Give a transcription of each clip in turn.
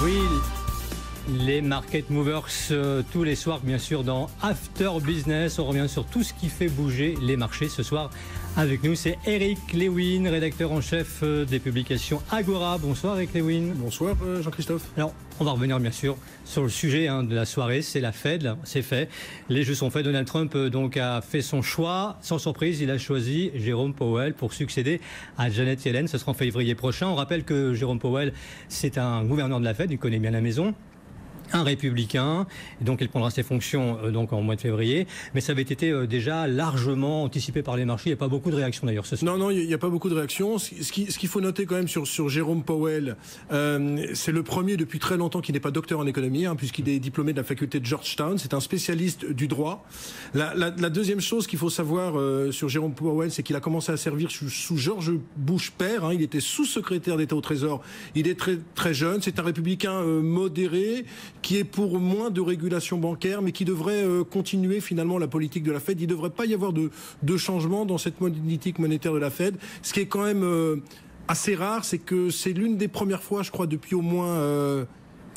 Oui, les market movers tous les soirs, bien sûr, dans After Business. On revient sur tout ce qui fait bouger les marchés. Ce soir, avec nous, c'est Eric Lewin, rédacteur en chef des publications Agora. Bonsoir, Eric Lewin. Bonsoir, Jean-Christophe. Alors, on va revenir, bien sûr, sur le sujet de la soirée. C'est la Fed. C'est fait. Les jeux sont faits. Donald Trump donc a fait son choix. Sans surprise, il a choisi Jérôme Powell pour succéder à Janet Yellen. Ce sera en février prochain. On rappelle que Jérôme Powell, c'est un gouverneur de la Fed. Il connaît bien la maison. Un républicain, et donc il prendra ses fonctions donc en mois de février, mais ça avait été déjà largement anticipé par les marchés. Il n'y a pas beaucoup de réactions d'ailleurs ce soir. Non, il n'y a pas beaucoup de réactions. Ce qu'il faut noter quand même sur Jérôme Powell, c'est le premier depuis très longtemps qui n'est pas docteur en économie, puisqu'il est diplômé de la faculté de Georgetown. C'est un spécialiste du droit. La deuxième chose qu'il faut savoir sur Jérôme Powell, c'est qu'il a commencé à servir sous George Bush père. Il était sous-secrétaire d'État au Trésor. Il est très, très jeune. C'est un républicain modéré, qui est pour moins de régulation bancaire, mais qui devrait continuer finalement la politique de la Fed. Il ne devrait pas y avoir de changement dans cette politique monétaire de la Fed. Ce qui est quand même assez rare, c'est que c'est l'une des premières fois, je crois, depuis au moins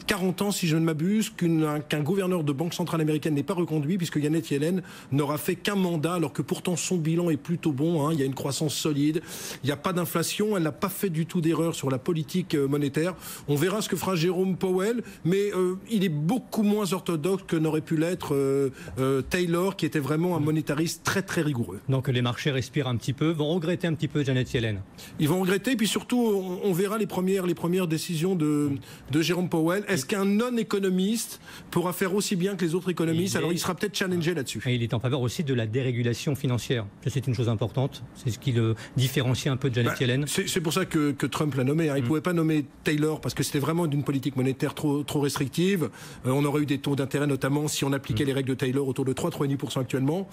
40 ans, si je ne m'abuse, qu'un gouverneur de banque centrale américaine n'est pas reconduit, puisque Janet Yellen n'aura fait qu'un mandat, alors que pourtant son bilan est plutôt bon. Il y a une croissance solide, il n'y a pas d'inflation, elle n'a pas fait du tout d'erreur sur la politique monétaire. On verra ce que fera Jérôme Powell, mais il est beaucoup moins orthodoxe que n'aurait pu l'être Taylor, qui était vraiment un monétariste très très rigoureux. Donc les marchés respirent un petit peu, vont regretter un petit peu Janet Yellen. Ils vont regretter, puis surtout on verra les premières décisions de Jérôme Powell. Est-ce qu'un non-économiste pourra faire aussi bien que les autres économistes? Alors il sera peut-être challengé là-dessus. Et il est en faveur aussi de la dérégulation financière. C'est une chose importante. C'est ce qui le différencie un peu de Janet Yellen. C'est pour ça que Trump l'a nommé. Il ne pouvait pas nommer Taylor parce que c'était vraiment d'une politique monétaire trop restrictive. On aurait eu des taux d'intérêt, notamment si on appliquait les règles de Taylor, autour de 3,5% actuellement.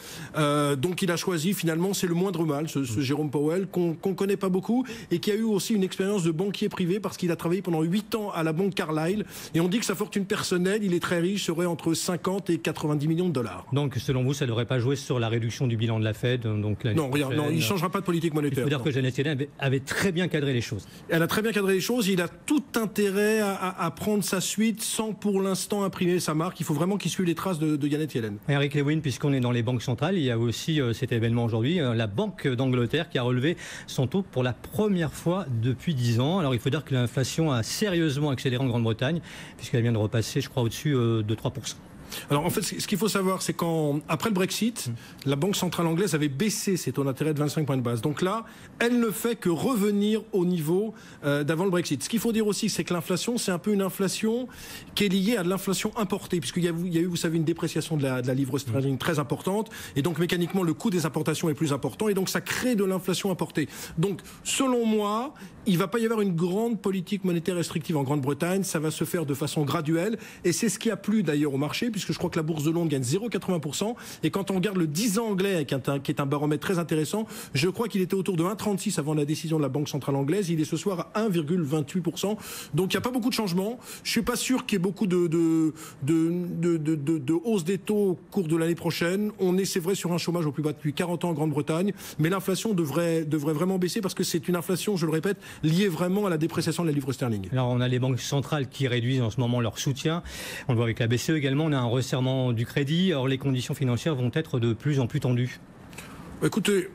Donc il a choisi, finalement, c'est le moindre mal, ce Jérôme Powell, qu'on ne connaît pas beaucoup et qui a eu aussi une expérience de banquier privé parce qu'il a travaillé pendant 8 ans à la banque Carlyle. Et on dit que sa fortune personnelle, il est très riche, serait entre 50 et 90 millions de dollars. Donc, selon vous, ça ne devrait pas jouer sur la réduction du bilan de la Fed donc, non, il ne changera pas de politique monétaire. Il faut dire que Janet Yellen avait très bien cadré les choses. Elle a très bien cadré les choses. Il a tout intérêt à prendre sa suite sans pour l'instant imprimer sa marque. Il faut vraiment qu'il suive les traces de Janet Yellen. Eric Lewin, puisqu'on est dans les banques centrales, il y a aussi cet événement aujourd'hui, la Banque d'Angleterre qui a relevé son taux pour la première fois depuis 10 ans. Alors, il faut dire que l'inflation a sérieusement accéléré en Grande-Bretagne, puisqu'elle vient de repasser, je crois, au-dessus de 3%. Alors en fait, ce qu'il faut savoir, c'est qu'après le Brexit, la Banque centrale anglaise avait baissé ses taux d'intérêt de 25 points de base. Donc là, elle ne fait que revenir au niveau d'avant le Brexit. Ce qu'il faut dire aussi, c'est que l'inflation, c'est un peu une inflation qui est liée à de l'inflation importée, puisqu'il y a eu, vous savez, une dépréciation de la livre sterling très importante, et donc mécaniquement, le coût des importations est plus important, et donc ça crée de l'inflation importée. Donc, selon moi, il ne va pas y avoir une grande politique monétaire restrictive en Grande-Bretagne, ça va se faire de façon graduelle, et c'est ce qui a plu d'ailleurs au marché, puisque je crois que la bourse de Londres gagne 0,80%. Et quand on regarde le 10 ans anglais, qui est un baromètre très intéressant, je crois qu'il était autour de 1,36 avant la décision de la Banque centrale anglaise. Il est ce soir à 1,28%. Donc il n'y a pas beaucoup de changements. Je ne suis pas sûr qu'il y ait beaucoup de hausse des taux au cours de l'année prochaine. On est, c'est vrai, sur un chômage au plus bas depuis 40 ans en Grande-Bretagne. Mais l'inflation devrait vraiment baisser parce que c'est une inflation, je le répète, liée vraiment à la dépréciation de la livre sterling. Alors on a les banques centrales qui réduisent en ce moment leur soutien. On le voit avec la BCE également. On a un resserrement du crédit. Or, les conditions financières vont être de plus en plus tendues. Écoutez,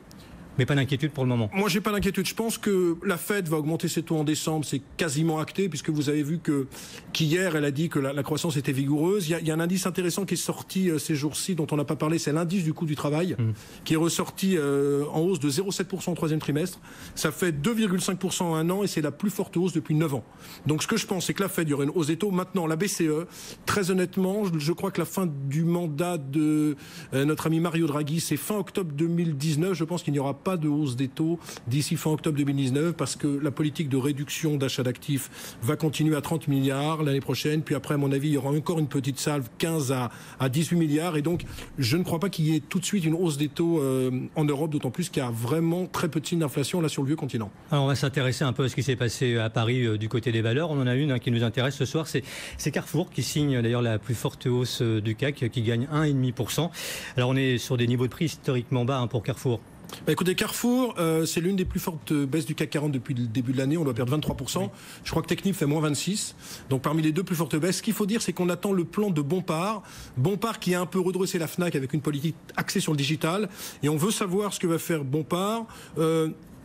mais pas d'inquiétude pour le moment. Moi, j'ai pas d'inquiétude. Je pense que la Fed va augmenter ses taux en décembre. C'est quasiment acté, puisque vous avez vu qu'hier, elle a dit que la croissance était vigoureuse. Il y a un indice intéressant qui est sorti ces jours-ci, dont on n'a pas parlé, c'est l'indice du coût du travail, qui est ressorti en hausse de 0,7% au troisième trimestre. Ça fait 2,5% en un an, et c'est la plus forte hausse depuis 9 ans. Donc, ce que je pense, c'est que la Fed, il y aura une hausse des taux. Maintenant, la BCE, très honnêtement, je crois que la fin du mandat de notre ami Mario Draghi, c'est fin octobre 2019. Je pense qu'il n'y aura pas de hausse des taux d'ici fin octobre 2019 parce que la politique de réduction d'achat d'actifs va continuer à 30 milliards l'année prochaine. Puis après, à mon avis, il y aura encore une petite salve, 15 à 18 milliards. Et donc, je ne crois pas qu'il y ait tout de suite une hausse des taux en Europe, d'autant plus qu'il y a vraiment très peu de signes d'inflation là sur le vieux continent. Alors, on va s'intéresser un peu à ce qui s'est passé à Paris du côté des valeurs. On en a une qui nous intéresse ce soir, c'est Carrefour qui signe d'ailleurs la plus forte hausse du CAC, qui gagne 1,5%. Alors, on est sur des niveaux de prix historiquement bas pour Carrefour. Écoutez, Carrefour, c'est l'une des plus fortes baisses du CAC 40 depuis le début de l'année. On doit perdre 23%. Oui. Je crois que Technip fait moins 26%. Donc parmi les deux plus fortes baisses, ce qu'il faut dire, c'est qu'on attend le plan de Bompard. Bompard qui a un peu redressé la Fnac avec une politique axée sur le digital. Et on veut savoir ce que va faire Bompard.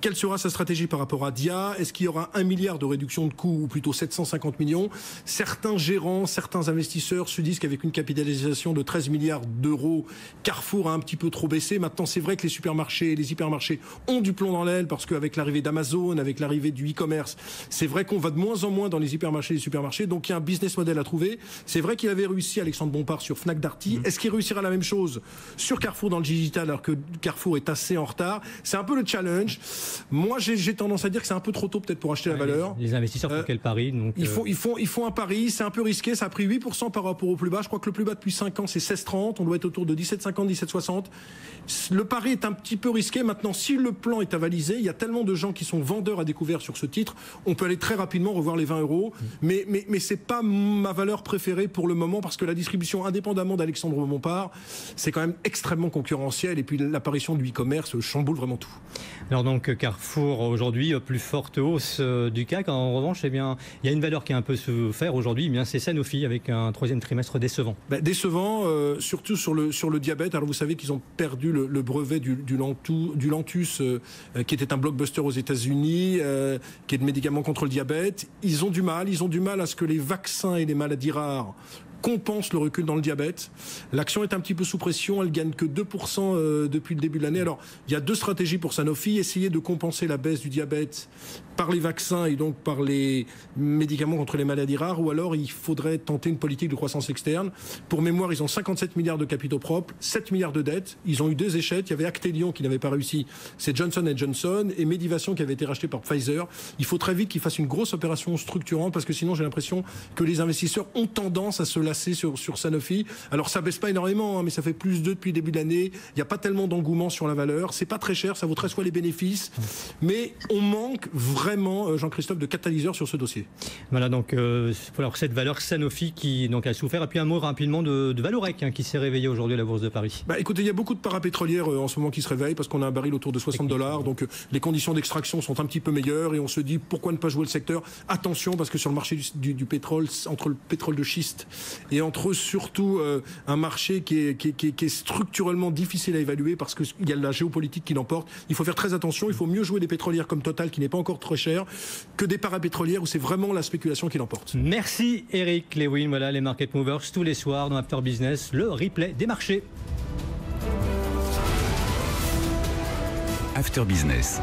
Quelle sera sa stratégie par rapport à Dia? Est-ce qu'il y aura 1 milliard de réduction de coûts ou plutôt 750 millions? Certains gérants, certains investisseurs se disent qu'avec une capitalisation de 13 milliards d'euros, Carrefour a un petit peu trop baissé. Maintenant, c'est vrai que les supermarchés et les hypermarchés ont du plomb dans l'aile parce qu'avec l'arrivée d'Amazon, avec l'arrivée du e-commerce, c'est vrai qu'on va de moins en moins dans les hypermarchés et les supermarchés. Donc il y a un business model à trouver. C'est vrai qu'il avait réussi, Alexandre Bompard, sur Fnac Darty. Est-ce qu'il réussira la même chose sur Carrefour dans le digital alors que Carrefour est assez en retard? C'est un peu le challenge. Moi, j'ai tendance à dire que c'est un peu trop tôt peut-être pour acheter la valeur. Les investisseurs font quel pari donc, ils font un pari, c'est un peu risqué, ça a pris 8% par rapport au plus bas. Je crois que le plus bas depuis 5 ans, c'est 16,30. On doit être autour de 17,50, 17,60. Le pari est un petit peu risqué. Maintenant, si le plan est avalisé, il y a tellement de gens qui sont vendeurs à découvert sur ce titre, on peut aller très rapidement revoir les 20 euros. Mais c'est pas ma valeur préférée pour le moment parce que la distribution, indépendamment d'Alexandre Bompard, c'est quand même extrêmement concurrentiel et puis l'apparition du e-commerce chamboule vraiment tout. Alors donc Carrefour aujourd'hui, plus forte hausse du CAC. En revanche, eh bien, il y a une valeur qui a un peu souffert aujourd'hui, eh bien, c'est Sanofi avec un troisième trimestre décevant. Décevant, surtout sur le diabète. Alors vous savez qu'ils ont perdu le brevet du Lantus, qui était un blockbuster aux États-Unis, qui est de médicaments contre le diabète. Ils ont du mal à ce que les vaccins et les maladies rares compense le recul dans le diabète. L'action est un petit peu sous pression, elle gagne que 2% depuis le début de l'année. Alors, il y a deux stratégies pour Sanofi, essayer de compenser la baisse du diabète par les vaccins et donc par les médicaments contre les maladies rares, ou alors il faudrait tenter une politique de croissance externe. Pour mémoire, ils ont 57 milliards de capitaux propres, 7 milliards de dettes, ils ont eu 2 échecs, il y avait Actelion qui n'avait pas réussi, c'est Johnson & Johnson, et Medivation qui avait été racheté par Pfizer. Il faut très vite qu'ils fassent une grosse opération structurante, parce que sinon j'ai l'impression que les investisseurs ont tendance à se lasser sur Sanofi. Alors ça baisse pas énormément, hein, mais ça fait plus 2 depuis le début de l'année. Il n'y a pas tellement d'engouement sur la valeur. C'est pas très cher, ça vaut 13 fois les bénéfices. Mais on manque vraiment, Jean-Christophe, de catalyseur sur ce dossier. Voilà, donc alors cette valeur Sanofi qui donc a souffert. Et puis un mot rapidement de Vallourec qui s'est réveillé aujourd'hui à la Bourse de Paris. Écoutez, il y a beaucoup de parapétrolières en ce moment qui se réveillent parce qu'on a un baril autour de $60. Donc les conditions d'extraction sont un petit peu meilleures et on se dit pourquoi ne pas jouer le secteur. Attention, parce que sur le marché du pétrole, entre le pétrole de schiste et entre surtout un marché qui est structurellement difficile à évaluer parce qu'il y a la géopolitique qui l'emporte. Il faut faire très attention. Il faut mieux jouer des pétrolières comme Total qui n'est pas encore très cher que des parapétrolières où c'est vraiment la spéculation qui l'emporte. Merci Eric Lewin. Voilà les Market Movers tous les soirs dans After Business, le replay des marchés. After Business,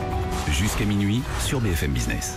jusqu'à minuit sur BFM Business.